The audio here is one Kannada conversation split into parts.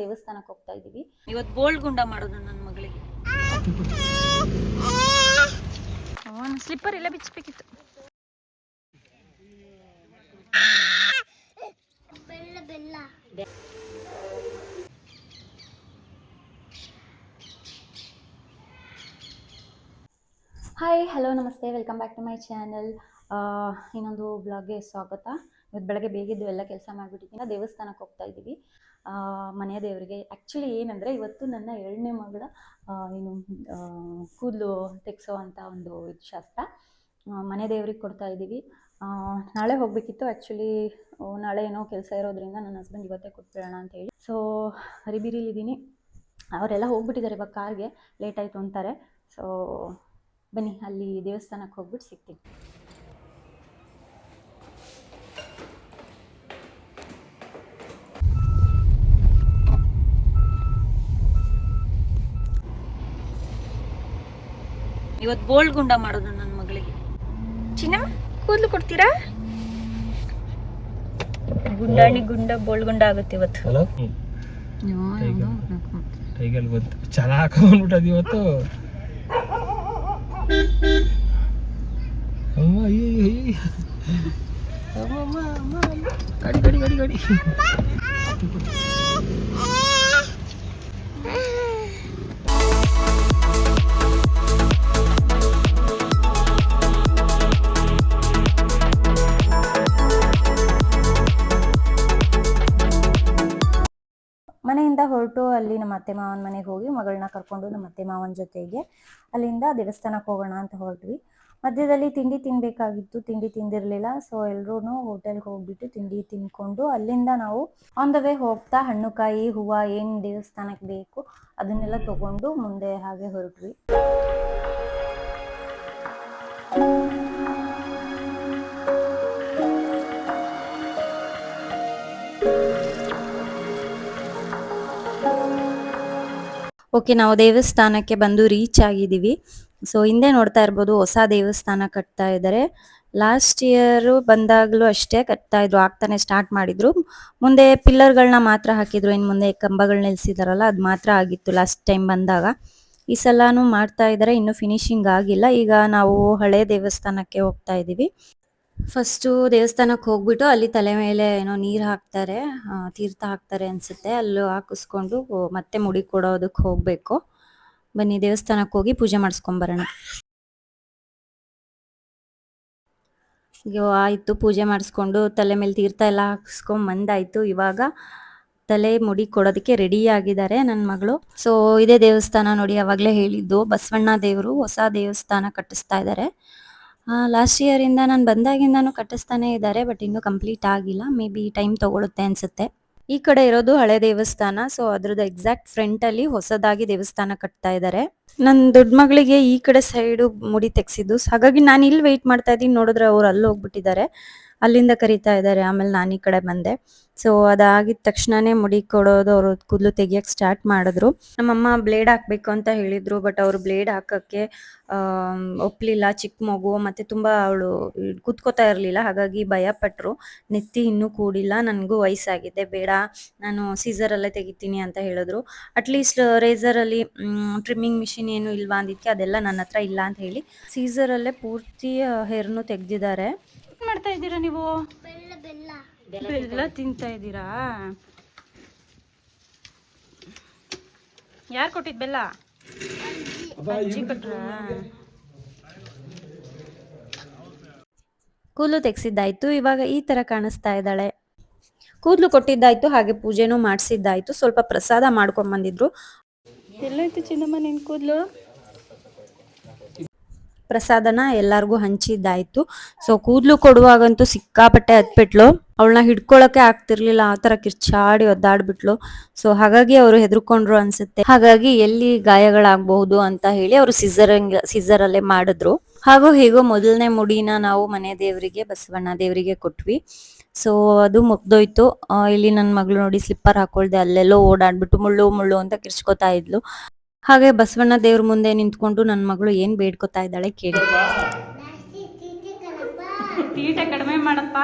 ದೇವಸ್ಥಾನಕ್ಕೆ ಹೋಗ್ತಾ ಇದೀವಿ. ಇವತ್ತು ಬೋಲ್ಡ್ ಗುಂಡ ಮಾಡೋದು ನನ್ನ ಮಗಳಿಗೆ. ಸ್ಲಿಪ್ಪರ್ ಎಲ್ಲ ಬಿಚ್ಚಬೇಕಿತ್ತು. ಹಾಯ್, ಹಲೋ, ನಮಸ್ತೆ, welcome back to my channel. ಇನ್ನೊಂದು ಬ್ಲಾಗ್ಗೆ ಸ್ವಾಗತ. ಇವತ್ತು ಬೆಳಗ್ಗೆ ಬೇಗಿದ್ದು ಎಲ್ಲ ಕೆಲಸ ಮಾಡಿಬಿಟ್ಟಿದ್ದೀನಿ. ದೇವಸ್ಥಾನಕ್ಕೆ ಹೋಗ್ತಾ ಇದ್ದೀವಿ, ಮನೆಯ ದೇವರಿಗೆ. ಆ್ಯಕ್ಚುಲಿ ಏನಂದರೆ ಇವತ್ತು ನನ್ನ 2ನೇ ಮಗಳ ಏನು ಕೂದಲು ತೆಗೆಸೋ ಅಂಥ ಒಂದು ಶಾಸ್ತ್ರ. ಮನೆ ದೇವ್ರಿಗೆ ಕೊಡ್ತಾ ಇದ್ದೀವಿ. ನಾಳೆ ಹೋಗಬೇಕಿತ್ತು. ಆ್ಯಕ್ಚುಲಿ ನಾಳೆ ಏನೋ ಕೆಲಸ ಇರೋದ್ರಿಂದ ನನ್ನ ಹಸ್ಬೆಂಡ್ ಇವತ್ತೇ ಕೊಟ್ಬಿಡೋಣ ಅಂತ ಹೇಳಿ. ಸೊ ಹರಿಬಿರಿಲಿದ್ದೀನಿ. ಅವರೆಲ್ಲ ಹೋಗ್ಬಿಟ್ಟಿದ್ದಾರೆ, ಇವಾಗ ಕಾರ್ಗೆ ಲೇಟ್ ಆಯಿತು ಅಂತಾರೆ. ಸೊ ಬನ್ನಿ, ಅಲ್ಲಿ ದೇವಸ್ಥಾನಕ್ಕೆ ಹೋಗ್ಬಿಟ್ಟು ಸಿಗ್ತೀನಿ. ಇವತ್ತು ಬೋಲ್ಡ್ ಗುಂಡ ಮಾಡೋದು ನನ್ನ ಮಗಳಿಗೆ. ಚಿನ್ನ, ಕೂದಲು ಕೊಡ್ತೀರಾ? ಗುಂಡಾಣಿ ಗುಂಡ ಬೋಲ್ಡ್ ಗುಂಡ ಆಗುತ್ತೆ ಇವತ್ತು. ಚೆನ್ನಾಗಿ ಇವತ್ತು. ಗಾಡಿ ಗಾಡಿ ಗಾಡಿ ಗಾಡಿ ಮನೆಯಿಂದ ಹೊರಟು ಅಲ್ಲಿ ನಮ್ಮ ಅತ್ತೆ ಮಾವನ ಮನೆಗೆ ಹೋಗಿ ಮಗಳನ್ನ ಕರ್ಕೊಂಡು ನಮ್ಮ ಅತ್ತೆ ಮಾವನ ಜೊತೆಗೆ ಅಲ್ಲಿಂದ ದೇವಸ್ಥಾನಕ್ಕೆ ಹೋಗೋಣ ಅಂತ ಹೊರಟ್ವಿ. ಮಧ್ಯದಲ್ಲಿ ತಿಂಡಿ ತಿನ್ನಬೇಕಾಗಿತ್ತು, ತಿಂಡಿ ತಿಂದಿರಲಿಲ್ಲ. ಸೊ ಎಲ್ಲರೂ ಹೋಟೆಲ್ಗೆ ಹೋಗ್ಬಿಟ್ಟು ತಿಂಡಿ ತಿನ್ಕೊಂಡು ಅಲ್ಲಿಂದ ನಾವು ಆನ್ ದ ವೇ ಹೋಗ್ತಾ ಹಣ್ಣುಕಾಯಿ, ಹೂವು, ಏನು ದೇವಸ್ಥಾನಕ್ಕೆ ಬೇಕು ಅದನ್ನೆಲ್ಲ ತಗೊಂಡು ಮುಂದೆ ಹಾಗೆ ಹೊರಟ್ವಿ. ಓಕೆ, ನಾವು ದೇವಸ್ಥಾನಕ್ಕೆ ಬಂದು ರೀಚ್ ಆಗಿದ್ದೀವಿ. ಸೊ ಹಿಂದೆ ನೋಡ್ತಾ ಇರ್ಬೋದು, ಹೊಸ ದೇವಸ್ಥಾನ ಕಟ್ತಾ ಇದ್ದಾರೆ. ಲಾಸ್ಟ್ ಇಯರ್ ಬಂದಾಗಲೂ ಅಷ್ಟೇ ಕಟ್ತಾ ಇದ್ರು, ಆಗ್ತಾನೆ ಸ್ಟಾರ್ಟ್ ಮಾಡಿದ್ರು. ಮುಂದೆ ಪಿಲ್ಲರ್ಗಳನ್ನ ಮಾತ್ರ ಹಾಕಿದ್ರು, ಇನ್ನು ಮುಂದೆ ಕಂಬಗಳನ್ನ ನಿಲ್ಸಿದಾರಲ್ಲ ಅದು ಮಾತ್ರ ಆಗಿತ್ತು ಲಾಸ್ಟ್ ಟೈಮ್ ಬಂದಾಗ. ಈ ಸಲನೂ ಮಾಡ್ತಾ ಇದ್ದಾರೆ, ಇನ್ನೂ ಫಿನಿಶಿಂಗ್ ಆಗಿಲ್ಲ. ಈಗ ನಾವು ಹಳೆ ದೇವಸ್ಥಾನಕ್ಕೆ ಹೋಗ್ತಾ ಇದ್ದೀವಿ. ಫಸ್ಟು ದೇವಸ್ಥಾನಕ್ಕೆ ಹೋಗ್ಬಿಟ್ಟು ಅಲ್ಲಿ ತಲೆ ಮೇಲೆ ಏನೋ ನೀರು ಹಾಕ್ತಾರೆ, ತೀರ್ಥ ಹಾಕ್ತಾರೆ ಅನ್ಸುತ್ತೆ. ಅಲ್ಲಿ ಹಾಕಿಸ್ಕೊಂಡು ಮತ್ತೆ ಮುಡಿ ಕೊಡೋದಕ್ಕೆ ಹೋಗಬೇಕು. ಬನ್ನಿ ದೇವಸ್ಥಾನಕ್ಕೆ ಹೋಗಿ ಪೂಜೆ ಮಾಡಿಸ್ಕೊಂಬರೋಣ. ಆಯಿತು, ಪೂಜೆ ಮಾಡಿಸ್ಕೊಂಡು ತಲೆ ಮೇಲೆ ತೀರ್ಥ ಎಲ್ಲ ಹಾಕಿಸ್ಕೊಂಡ್ ಬಂದಾಯಿತು. ಇವಾಗ ತಲೆ ಮುಡಿ ಕೊಡೋದಕ್ಕೆ ರೆಡಿ ಆಗಿದ್ದಾರೆ ನನ್ನ ಮಗಳು. ಸೊ ಇದೇ ದೇವಸ್ಥಾನ ನೋಡಿ, ಅವಾಗಲೇ ಹೇಳಿದ್ದು ಬಸವಣ್ಣ ದೇವರು ಹೊಸ ದೇವಸ್ಥಾನ ಕಟ್ಟಿಸ್ತಾ ಇದ್ದಾರೆ. ಲಾಸ್ಟ್ ಇಯರಿಂದ ನಾನು ಬಂದಾಗಿಂದಾನು ಕಟ್ಟಿಸ್ತಾನೆ ಇದ್ದಾರೆ, ಬಟ್ ಇನ್ನೂ ಕಂಪ್ಲೀಟ್ ಆಗಿಲ್ಲ. ಮೇ ಬಿ ಟೈಮ್ ತಗೊಳುತ್ತೆ ಅನ್ಸುತ್ತೆ. ಈ ಕಡೆ ಇರೋದು ಹಳೆ ದೇವಸ್ಥಾನ. ಸೊ ಅದ್ರದ್ದು ಎಕ್ಸಾಕ್ಟ್ ಫ್ರಂಟ್ ಅಲ್ಲಿ ಹೊಸದಾಗಿ ದೇವಸ್ಥಾನ ಕಟ್ತಾ ಇದ್ದಾರೆ. ನನ್ನ ದೊಡ್ಡ ಮಗಳಿಗೆ ಈ ಕಡೆ ಸೈಡು ಮುಡಿ ತೆಗ್ಸಿದ್ದು, ಹಾಗಾಗಿ ನಾನು ಇಲ್ಲಿ ವೆಯ್ಟ್ ಮಾಡ್ತಾ ಇದ್ದೀನಿ. ನೋಡಿದ್ರೆ ಅವ್ರು ಅಲ್ಲಿ ಹೋಗ್ಬಿಟ್ಟಿದ್ದಾರೆ, ಅಲ್ಲಿಂದ ಕರೀತಾ ಇದ್ದಾರೆ. ಆಮೇಲೆ ನಾನು ಈ ಕಡೆ ಬಂದೆ. ಸೊ ಅದಾಗಿದ ತಕ್ಷಣನೇ ಮುಡಿ ಕೊಡೋದು, ಅವರು ಕೂದಲು ತೆಗಿಯಕ್ಕೆ ಸ್ಟಾರ್ಟ್ ಮಾಡಿದ್ರು. ನಮ್ಮಮ್ಮ ಬ್ಲೇಡ್ ಹಾಕ್ಬೇಕು ಅಂತ ಹೇಳಿದ್ರು, ಬಟ್ ಅವರು ಬ್ಲೇಡ್ ಹಾಕಕ್ಕೆ ಒಪ್ಲಿಲ್ಲ. ಚಿಕ್ಕ ಮಗು, ಮತ್ತೆ ತುಂಬಾ ಅವಳು ಕೂತ್ಕೋತಾ ಇರಲಿಲ್ಲ, ಹಾಗಾಗಿ ಭಯ ಪಟ್ರು. ನೆತ್ತಿ ಇನ್ನೂ ಕೂಡಿಲ್ಲ, ನನಗೂ ವಯಸ್ಸಾಗಿದೆ, ಬೇಡ ನಾನು ಸೀಸರಲ್ಲೇ ತೆಗಿತೀನಿ ಅಂತ ಹೇಳಿದ್ರು. ಅಟ್ಲೀಸ್ಟ್ ರೇಸರಲ್ಲಿ ಟ್ರಿಮ್ಮಿಂಗ್ ಮಿಷಿನ್ ಏನು ಇಲ್ವಾ ಅಂದಿದ್ದಕ್ಕೆ ಅದೆಲ್ಲ ನನ್ನ ಹತ್ರ ಇಲ್ಲ ಅಂತ ಹೇಳಿ ಸೀಸರಲ್ಲೇ ಪೂರ್ತಿ ಹೇರ್ನು ತೆಗ್ದಿದ್ದಾರೆ. ಏನು ಮಾಡ್ತಾ ಇದ್ದೀರಾ ನೀವು? ಬೆಲ್ಲ ತಿಂತಾ ಇದ್ದೀರಾ? ಯಾರು ಕೊಟ್ಟಿದ್ದು ಬೆಲ್ಲ? ಅಜ್ಜಿ ಕೊಟ್ರಾ? ಕೂದಲು ತೆಗ್ಸಿದ್ದಾಯ್ತು, ಇವಾಗ ಈ ತರ ಕಾಣಿಸ್ತಾ ಇದ್ದಾಳೆ. ಕೂದಲು ಕೊಟ್ಟಿದ್ದಾಯ್ತು, ಹಾಗೆ ಪೂಜೆನೂ ಮಾಡಿಸಿದ್ದಾಯ್ತು. ಸ್ವಲ್ಪ ಪ್ರಸಾದ ಮಾಡ್ಕೊಂಡ್ ಬಂದಿದ್ರು. ಎಲ್ಲೈತು ಚಿನ್ನಮ್ಮ ನಿನ್ ಕೂದಲು? ಪ್ರಸಾದನ ಎಲ್ಲಾರ್ಗೂ ಹಂಚಿದ್ದಾಯ್ತು. ಸೊ ಕೂದಲು ಕೊಡುವಾಗಂತೂ ಸಿಕ್ಕಾಪಟ್ಟೆ ಹತ್ಬಿಟ್ಲು. ಅವಳನ್ನ ಹಿಡ್ಕೊಳಕ್ಕೆ ಆಗ್ತಿರ್ಲಿಲ್ಲ, ಆ ತರ ಕಿರ್ಚಾಡಿ ಒದ್ದಾಡ್ಬಿಟ್ಲು. ಸೊ ಹಾಗಾಗಿ ಅವರು ಹೆದರ್ಕೊಂಡ್ರು ಅನ್ಸುತ್ತೆ. ಹಾಗಾಗಿ ಎಲ್ಲಿ ಗಾಯಗಳಾಗಬಹುದು ಅಂತ ಹೇಳಿ ಅವರು ಸಿಸರಲ್ಲೇ ಮಾಡಿದ್ರು. ಹಾಗೂ ಹೇಗೋ ಮೊದಲನೇ ಮುಡಿನ ನಾವು ಮನೆ ದೇವರಿಗೆ, ಬಸವಣ್ಣ ದೇವರಿಗೆ ಕೊಟ್ವಿ. ಸೊ ಅದು ಮುಗ್ದೋಯ್ತು. ಇಲ್ಲಿ ನನ್ನ ಮಗಳು ನೋಡಿ ಸ್ಲಿಪ್ಪರ್ ಹಾಕೊಳ್ದೆ ಅಲ್ಲೆಲ್ಲೋ ಓಡಾಡ್ಬಿಟ್ಟು ಮುಳ್ಳು ಮುಳ್ಳು ಅಂತ ಕಿರ್ಚ್ಕೊತಾ ಇದ್ಲು. ಹಾಗೆ ಬಸವಣ್ಣ ದೇವ್ರ ಮುಂದೆ ನಿಂತ್ಕೊಂಡು ನನ್ನ ಮಗಳು ಏನ್ ಬೇಡ್ಕೊತಾ ಇದ್ದಾಳೆ ಕೇಳಿ. ತೀಟೆ ಕಡಿಮೆ ಮಾಡಪ್ಪ.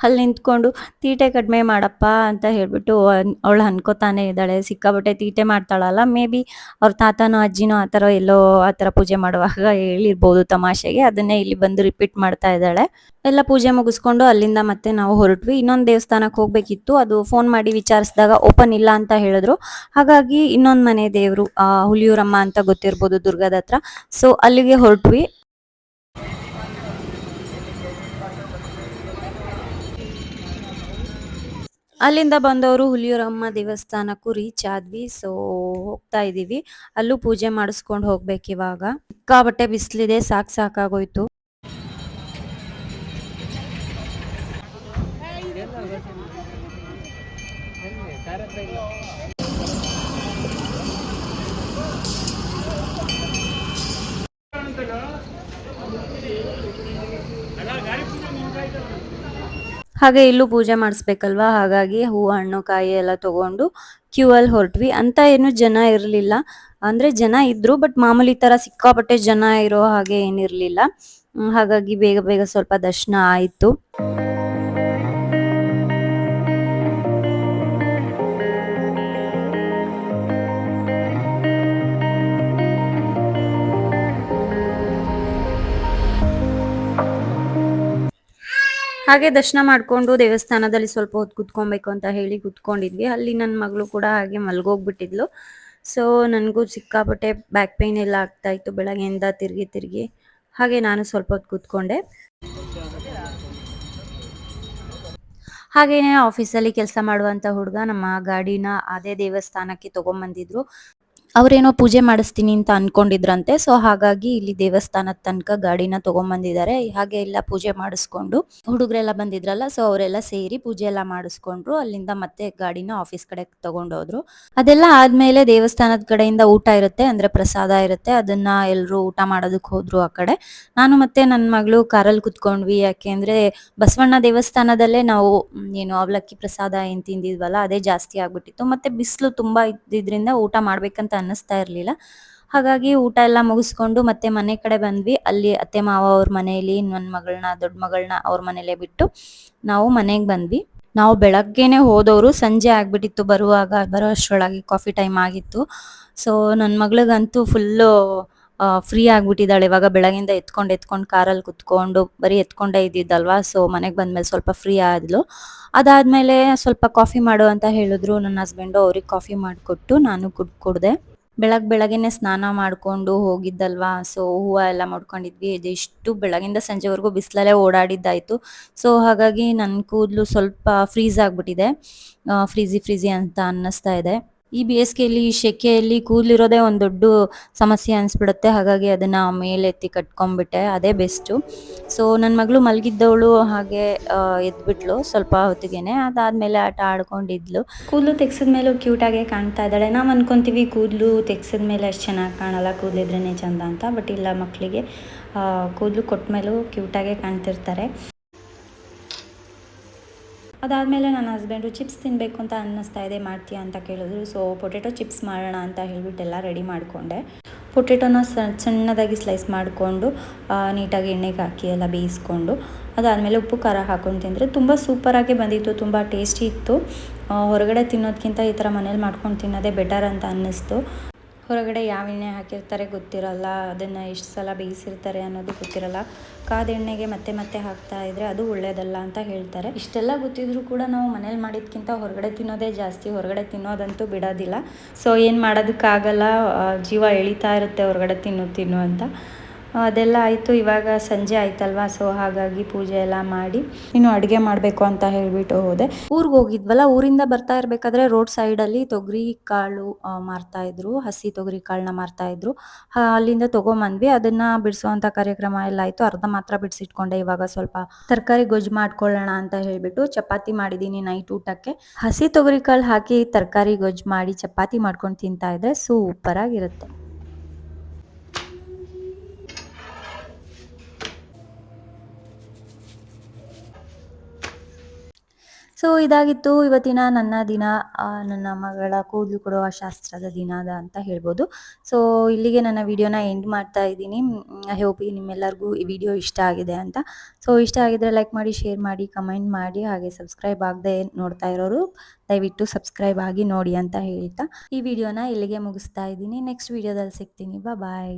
ಅಲ್ಲಿ ನಿಂತ್ಕೊಂಡು ತೀಟೆ ಕಡಿಮೆ ಮಾಡಪ್ಪ ಅಂತ ಹೇಳ್ಬಿಟ್ಟು ಅವಳು ಅನ್ಕೋತಾನೆ ಇದ್ದಾಳೆ. ಸಿಕ್ಕಾಪಟ್ಟೆ ತೀಟೆ ಮಾಡ್ತಾಳಲ್ಲ, ಮೇ ಬಿ ಅವ್ರ ತಾತನೋ ಅಜ್ಜಿನೋ ಆ ಥರ ಎಲ್ಲೋ ಆ ಥರ ಪೂಜೆ ಮಾಡುವಾಗ ಹೇಳಿರ್ಬೋದು ತಮಾಷೆಗೆ. ಅದನ್ನೇ ಇಲ್ಲಿ ಬಂದು ರಿಪೀಟ್ ಮಾಡ್ತಾ ಇದ್ದಾಳೆ. ಎಲ್ಲ ಪೂಜೆ ಮುಗಿಸ್ಕೊಂಡು ಅಲ್ಲಿಂದ ಮತ್ತೆ ನಾವು ಹೊರಟ್ವಿ. ಇನ್ನೊಂದು ದೇವಸ್ಥಾನಕ್ಕೆ ಹೋಗ್ಬೇಕಿತ್ತು. ಅದು ಫೋನ್ ಮಾಡಿ ವಿಚಾರಿಸಿದಾಗ ಓಪನ್ ಇಲ್ಲ ಅಂತ ಹೇಳಿದ್ರು. ಹಾಗಾಗಿ ಇನ್ನೊಂದು ಮನೆ ದೇವರು ಹುಲಿಯೂರಮ್ಮ ಅಂತ ಗೊತ್ತಿರ್ಬೋದು ದುರ್ಗದ ಹತ್ರ. ಸೊ ಅಲ್ಲಿಗೆ ಹೊರಟ್ವಿ. ಅಲ್ಲಿಂದ ಬಂದವರು ಹುಲಿಯೂರಮ್ಮ ದೇವಸ್ಥಾನಕ್ಕೂ ರೀಚ್ ಆದ್ವಿ. ಸೊ ಹೋಗ್ತಾ ಇದೀವಿ. ಅಲ್ಲೂ ಪೂಜೆ ಮಾಡಿಸ್ಕೊಂಡು ಹೋಗ್ಬೇಕು ಇವಾಗ. ಸಿಕ್ಕಾಬಟ್ಟೆ ಬಿಸಿಲಿದೆ, ಸಾಕಾಗೋಯ್ತು. ಹಾಗೆ ಇಲ್ಲೂ ಪೂಜೆ ಮಾಡಿಸ್ಬೇಕಲ್ವಾ, ಹಾಗಾಗಿ ಹೂವು ಹಣ್ಣು ಕಾಯಿ ಎಲ್ಲ ತಗೊಂಡು ಕ್ಯೂ ಅಲ್ಲಿ ಹೊರಟ್ವಿ. ಅಂತ ಏನು ಜನ ಇರಲಿಲ್ಲ, ಅಂದ್ರೆ ಜನ ಇದ್ರು ಬಟ್ ಮಾಮೂಲಿ ತರ ಸಿಕ್ಕಾಪಟ್ಟೆ ಜನ ಇರೋ ಹಾಗೆ ಏನಿರ್ಲಿಲ್ಲ. ಹಾಗಾಗಿ ಬೇಗ ಬೇಗ ಸ್ವಲ್ಪ ದರ್ಶನ ಆಯ್ತು. ಹಾಗೆ ದರ್ಶನ ಮಾಡ್ಕೊಂಡು ದೇವಸ್ಥಾನದಲ್ಲಿ ಸ್ವಲ್ಪ ಹೊತ್ತು ಕುತ್ಕೊಬೇಕು ಅಂತ ಹೇಳಿ ಕುತ್ಕೊಂಡಿದ್ವಿ. ಅಲ್ಲಿ ನನ್ನ ಮಗಳು ಕೂಡ ಹಾಗೆ ಮಲ್ಗೋಗ್ಬಿಟ್ಟಿದ್ಲು. ಸೊ ನನಗೂ ಸಿಕ್ಕಾಪಟ್ಟೆ ಬ್ಯಾಕ್ ಪೇನ್ ಎಲ್ಲ ಆಗ್ತಾ ಇತ್ತು ಬೆಳಗ್ಗೆಯಿಂದ ತಿರ್ಗಿ. ಹಾಗೆ ನಾನು ಸ್ವಲ್ಪ ಹೊತ್ತು ಕುತ್ಕೊಂಡೆ. ಹಾಗೇನೆ ಆಫೀಸಲ್ಲಿ ಕೆಲಸ ಮಾಡುವಂತ ಹುಡುಗ ನಮ್ಮ ಗಾಡಿನ ಅದೇ ದೇವಸ್ಥಾನಕ್ಕೆ ತಗೊಂಬಂದಿದ್ರು. ಅವ್ರೇನೋ ಪೂಜೆ ಮಾಡಿಸ್ತೀನಿ ಅಂತ ಅನ್ಕೊಂಡಿದ್ರಂತೆ. ಸೊ ಹಾಗಾಗಿ ಇಲ್ಲಿ ದೇವಸ್ಥಾನದ ತನಕ ಗಾಡಿನ ತಗೊಂಬಂದಿದ್ದಾರೆ. ಹಾಗೆ ಎಲ್ಲ ಪೂಜೆ ಮಾಡಿಸ್ಕೊಂಡು ಹುಡುಗರೆಲ್ಲ ಬಂದಿದ್ರಲ್ಲ, ಸೊ ಅವರೆಲ್ಲ ಸೇರಿ ಪೂಜೆ ಎಲ್ಲ ಮಾಡಿಸ್ಕೊಂಡ್ರು. ಅಲ್ಲಿಂದ ಮತ್ತೆ ಗಾಡಿನ ಆಫೀಸ್ ಕಡೆ ತಗೊಂಡೋದ್ರು. ಅದೆಲ್ಲ ಆದ್ಮೇಲೆ ದೇವಸ್ಥಾನದ ಕಡೆಯಿಂದ ಊಟ ಇರುತ್ತೆ, ಅಂದ್ರೆ ಪ್ರಸಾದ ಇರುತ್ತೆ. ಅದನ್ನ ಎಲ್ರು ಊಟ ಮಾಡೋದಕ್ಕೆ ಹೋದ್ರು ಆ ಕಡೆ. ನಾನು ಮತ್ತೆ ನನ್ನ ಮಗಳು ಕಾರಲ್ಲಿ ಕುತ್ಕೊಂಡ್ವಿ. ಯಾಕೆಂದ್ರೆ ಬಸವಣ್ಣ ದೇವಸ್ಥಾನದಲ್ಲೇ ನಾವು ಏನು ಅವಲಕ್ಕಿ ಪ್ರಸಾದ ಏನ್ ತಿಂದಿದ್ವಲ್ಲ ಅದೇ ಜಾಸ್ತಿ ಆಗ್ಬಿಟ್ಟಿತ್ತು. ಮತ್ತೆ ಬಿಸಿಲು ತುಂಬಾ ಇದ್ದಿದ್ರಿಂದ ಊಟ ಮಾಡ್ಬೇಕಂತ ಅನ್ನಿಸ್ತಾ ಇರ್ಲಿಲ್ಲ. ಹಾಗಾಗಿ ಊಟ ಎಲ್ಲ ಮುಗಿಸ್ಕೊಂಡು ಮತ್ತೆ ಮನೆ ಕಡೆ ಬಂದ್ವಿ. ಅಲ್ಲಿ ಅತ್ತೆ ಮಾವ ಅವ್ರ ಮನೆಯಲ್ಲಿ ನನ್ನ ಮಗಳನ್ನ ದೊಡ್ಡ ಮಗಳನ್ನ ಅವ್ರ ಮನೇಲೆ ಬಿಟ್ಟು ನಾವು ಮನೆಗೆ ಬಂದ್ವಿ. ನಾವು ಬೆಳಗ್ಗೆನೆ ಹೋದವರು, ಸಂಜೆ ಆಗ್ಬಿಟ್ಟಿತ್ತು ಬರೋ ಅಷ್ಟರೊಳಗೆ ಕಾಫಿ ಟೈಮ್ ಆಗಿತ್ತು. ಸೊ ನನ್ನ ಮಗಳಿಗಂತೂ ಫುಲ್ಲು ಫ್ರೀ ಆಗ್ಬಿಟ್ಟಿದ್ದಾಳೆ ಇವಾಗ. ಬೆಳಗಿಂದ ಎತ್ಕೊಂಡು ಕಾರಲ್ಲಿ ಕುತ್ಕೊಂಡು ಬರೀ ಎತ್ಕೊಂಡೇ ಇದ್ದಿದ್ದಲ್ವಾ. ಸೊ ಮನೆಗೆ ಬಂದ್ಮೇಲೆ ಸ್ವಲ್ಪ ಫ್ರೀ ಆದ್ಲು. ಅದಾದ್ಮೇಲೆ ಸ್ವಲ್ಪ ಕಾಫಿ ಮಾಡು ಅಂತ ಹೇಳಿದ್ರು ನನ್ನ ಹಸ್ಬೆಂಡು. ಅವ್ರಿಗೆ ಕಾಫಿ ಮಾಡಿಕೊಟ್ಟು ನಾನು ಕುಡ್ದೆ. ಬೆಳಗ್ಗೆನೆ ಸ್ನಾನ ಮಾಡ್ಕೊಂಡು ಹೋಗಿದ್ದಲ್ವಾ. ಸೊ ಹೂವು ಎಲ್ಲ ಮಾಡ್ಕೊಂಡಿದ್ವಿ. ಇದೆಷ್ಟು ಬೆಳಗಿಂದ ಸಂಜೆವರೆಗೂ ಬಿಸಿಲಲ್ಲೇ ಓಡಾಡಿದ್ದಾಯ್ತು. ಸೊ ಹಾಗಾಗಿ ನನ್ನ ಕೂದಲು ಸ್ವಲ್ಪ ಫ್ರೀಸ್ ಆಗ್ಬಿಟ್ಟಿದೆ. ಫ್ರೀಸಿ ಅಂತ ಅನ್ನಿಸ್ತಾ ಇದೆ. ಈ ಬೇಸಿಗೆಯಲ್ಲಿ ಈ ಸೆಕೆಯಲ್ಲಿ ಕೂದಲಿರೋದೇ ಒಂದು ದೊಡ್ಡ ಸಮಸ್ಯೆ ಅನಿಸ್ಬಿಡುತ್ತೆ. ಹಾಗಾಗಿ ಅದನ್ನ ಮೇಲೆತ್ತಿ ಕಟ್ಕೊಂಡ್ಬಿಟ್ಟೆ, ಅದೇ ಬೆಸ್ಟು. ಸೊ ನನ್ನ ಮಗಳು ಮಲಗಿದ್ದವಳು ಹಾಗೆ ಎದ್ಬಿಟ್ಲು ಸ್ವಲ್ಪ ಹೊತ್ತಿಗೆನೆ. ಅದಾದ್ಮೇಲೆ ಆಟ ಆಡ್ಕೊಂಡಿದ್ಲು. ಕೂದಲು ತೆಗ್ಸಿದ್ಮೇಲೂ ಕ್ಯೂಟಾಗೆ ಕಾಣ್ತಾ ಇದ್ದಾಳೆ. ನಾವು ಅನ್ಕೊಂತೀವಿ ಕೂದಲು ತೆಗ್ಸಿದ್ಮೇಲೆ ಅಷ್ಟು ಚೆನ್ನಾಗಿ ಕಾಣಲ್ಲ, ಕೂದಲಿದ್ರೇ ಚಂದ ಅಂತ. ಬಟ್ ಇಲ್ಲ, ಮಕ್ಕಳಿಗೆ ಕೂದಲು ಕೊಟ್ಮೇಲೂ ಕ್ಯೂಟಾಗೆ ಕಾಣ್ತಿರ್ತಾರೆ. ಅದಾದಮೇಲೆ ನನ್ನ ಹಸ್ಬೆಂಡು ಚಿಪ್ಸ್ ತಿನ್ನಬೇಕು ಅಂತ ಅನ್ನಿಸ್ತಾ ಇದೆ, ಮಾಡ್ತೀಯಾ ಅಂತ ಕೇಳಿದ್ರು. ಸೊ ಪೊಟೆಟೊ ಚಿಪ್ಸ್ ಮಾಡೋಣ ಅಂತ ಹೇಳ್ಬಿಟ್ಟೆಲ್ಲ ರೆಡಿ ಮಾಡಿಕೊಂಡೆ. ಪೊಟೆಟೊನ ಸಣ್ಣದಾಗಿ ಸ್ಲೈಸ್ ಮಾಡಿಕೊಂಡು ನೀಟಾಗಿ ಎಣ್ಣೆಗೆ ಹಾಕಿ ಎಲ್ಲ ಬೇಯಿಸ್ಕೊಂಡು ಅದಾದಮೇಲೆ ಉಪ್ಪು ಖಾರ ಹಾಕೊಂಡು ತಿಂದರೆ ತುಂಬ ಸೂಪರಾಗಿ ಬಂದಿತ್ತು, ತುಂಬ ಟೇಸ್ಟಿ ಇತ್ತು. ಹೊರಗಡೆ ತಿನ್ನೋದಕ್ಕಿಂತ ಈ ಥರ ಮನೇಲಿ ಮಾಡ್ಕೊಂಡು ತಿನ್ನೋದೇ ಬೆಟರ್ ಅಂತ ಅನ್ನಿಸ್ತು. ಹೊರಗಡೆ ಯಾವ ಎಣ್ಣೆ ಹಾಕಿರ್ತಾರೆ ಗೊತ್ತಿರಲ್ಲ, ಅದನ್ನು ಎಷ್ಟು ಸಲ ಬೇಯಿಸಿರ್ತಾರೆ ಅನ್ನೋದು ಗೊತ್ತಿರಲ್ಲ. ಕಾದ ಎಣ್ಣೆಗೆ ಮತ್ತೆ ಹಾಕ್ತಾ ಇದ್ರೆ ಅದು ಒಳ್ಳೇದಲ್ಲ ಅಂತ ಹೇಳ್ತಾರೆ. ಇಷ್ಟೆಲ್ಲ ಗೊತ್ತಿದ್ರು ಕೂಡ ನಾವು ಮನೇಲಿ ಮಾಡಿದ್ಕಿಂತ ಹೊರಗಡೆ ತಿನ್ನೋದೇ ಜಾಸ್ತಿ. ಹೊರಗಡೆ ತಿನ್ನೋದಂತೂ ಬಿಡೋದಿಲ್ಲ. ಸೊ ಏನು ಮಾಡೋದಕ್ಕಾಗಲ್ಲ, ಜೀವ ಎಳಿತಾ ಇರುತ್ತೆ ಹೊರಗಡೆ ತಿನ್ನು ಅಂತ. ಅದೆಲ್ಲ ಆಯಿತು. ಇವಾಗ ಸಂಜೆ ಆಯ್ತಲ್ವಾ, ಸೊ ಹಾಗಾಗಿ ಪೂಜೆ ಎಲ್ಲ ಮಾಡಿ ಇನ್ನು ಅಡುಗೆ ಮಾಡಬೇಕು ಅಂತ ಹೇಳಿಬಿಟ್ಟು ಹೋದೆ. ಊರಿಗೆ ಹೋಗಿದ್ವಲ್ಲ, ಊರಿಂದ ಬರ್ತಾ ಇರಬೇಕಾದ್ರೆ ರೋಡ್ ಸೈಡಲ್ಲಿ ತೊಗರಿ ಕಾಳು ಮಾರ್ತಾಯಿದ್ರು, ಹಸಿ ತೊಗರಿ ಕಾಳನ್ನ ಮಾರ್ತಾಯಿದ್ರು. ಅಲ್ಲಿಂದ ತೊಗೊಂಬಂದ್ವಿ. ಅದನ್ನು ಬಿಡಿಸೋವಂಥ ಕಾರ್ಯಕ್ರಮ ಎಲ್ಲ ಆಯಿತು. ಅರ್ಧ ಮಾತ್ರ ಬಿಡಿಸಿಟ್ಕೊಂಡೆ. ಇವಾಗ ಸ್ವಲ್ಪ ತರಕಾರಿ ಗೊಜ್ಜು ಮಾಡ್ಕೊಳ್ಳೋಣ ಅಂತ ಹೇಳಿಬಿಟ್ಟು ಚಪಾತಿ ಮಾಡಿದ್ದೀನಿ ನೈಟ್ ಊಟಕ್ಕೆ. ಹಸಿ ತೊಗರಿ ಕಾಳು ಹಾಕಿ ತರಕಾರಿ ಗೊಜ್ಜು ಮಾಡಿ ಚಪಾತಿ ಮಾಡ್ಕೊಂಡು ತಿಂತಾ ಇದ್ರೆ ಸೂಪರಾಗಿರುತ್ತೆ. ಸೊ ಇದಾಗಿತ್ತು ಇವತ್ತಿನ ನನ್ನ ದಿನ. ನನ್ನ ಮಗಳ ಕೂದಲು ಕೊಡುವ ಶಾಸ್ತ್ರದ ದಿನದ ಅಂತ ಹೇಳ್ಬೋದು. ಸೊ ಇಲ್ಲಿಗೆ ನನ್ನ ವಿಡಿಯೋನ ಎಂಡ್ ಮಾಡ್ತಾ ಇದ್ದೀನಿ. ಐ ಹೋಪ್ ನಿಮ್ಮೆಲ್ಲರಿಗೂ ಈ ವಿಡಿಯೋ ಇಷ್ಟ ಆಗಿದೆ ಅಂತ. ಸೊ ಇಷ್ಟ ಆಗಿದ್ರೆ ಲೈಕ್ ಮಾಡಿ, ಶೇರ್ ಮಾಡಿ, ಕಮೆಂಟ್ ಮಾಡಿ, ಹಾಗೆ ಸಬ್ಸ್ಕ್ರೈಬ್ ಆಗದೆ ನೋಡ್ತಾ ಇರೋರು ದಯವಿಟ್ಟು ಸಬ್ಸ್ಕ್ರೈಬ್ ಆಗಿ ನೋಡಿ ಅಂತ ಹೇಳ್ತಾ ಈ ವಿಡಿಯೋನ ಇಲ್ಲಿಗೆ ಮುಗಿಸ್ತಾ ಇದ್ದೀನಿ. ನೆಕ್ಸ್ಟ್ ವಿಡಿಯೋದಲ್ಲಿ ಸಿಗ್ತೀನಿ. ಬಾಯ್.